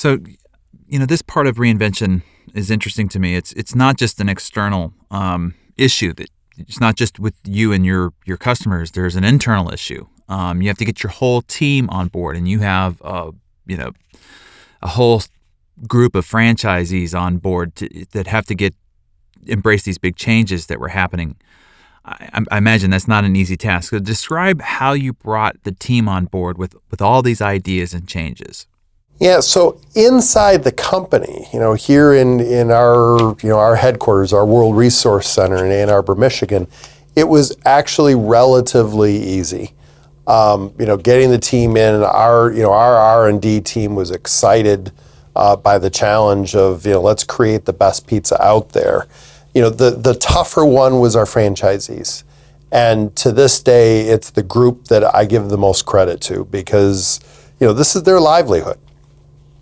So, this part of reinvention is interesting to me. It's not just an external issue that it's not just with you and your customers. There's an internal issue. You have to get your whole team on board, and you have a whole group of franchisees on board that have to embrace these big changes that were happening. I imagine that's not an easy task. So describe how you brought the team on board with all these ideas and changes. Yeah, so inside the company, here in our headquarters, our World Resource Center in Ann Arbor, Michigan, it was actually relatively easy. Getting the team in, our R&D team was excited by the challenge of let's create the best pizza out there. The tougher one was our franchisees, and to this day, it's the group that I give the most credit to because this is their livelihood.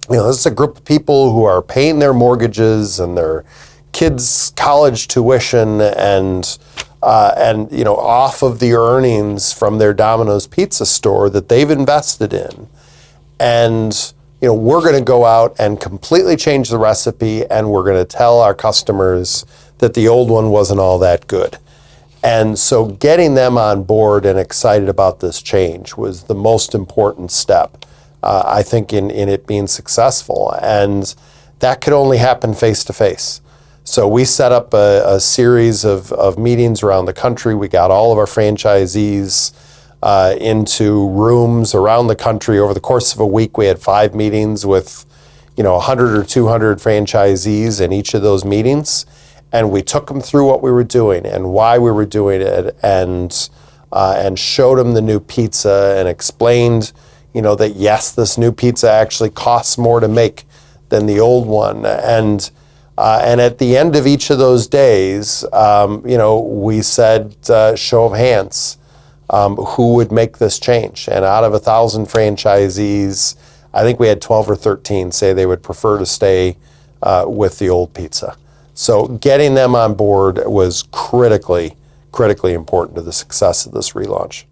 This is a group of people who are paying their mortgages and their kids' college tuition and off of the earnings from their Domino's pizza store that they've invested in. And, we're going to go out and completely change the recipe, and we're going to tell our customers that the old one wasn't all that good. And so getting them on board and excited about this change was the most important step, I think, in it being successful. And that could only happen face-to-face. So we set up a series of meetings around the country. We got all of our franchisees into rooms around the country. Over the course of a week, we had 5 meetings with 100 or 200 franchisees in each of those meetings. And we took them through what we were doing and why we were doing it, and showed them the new pizza and explained that yes, this new pizza actually costs more to make than the old one. And at the end of each of those days, we said, show of hands, who would make this change. And out of 1,000 franchisees, I think we had 12 or 13 say they would prefer to stay with the old pizza. So getting them on board was critically important to the success of this relaunch.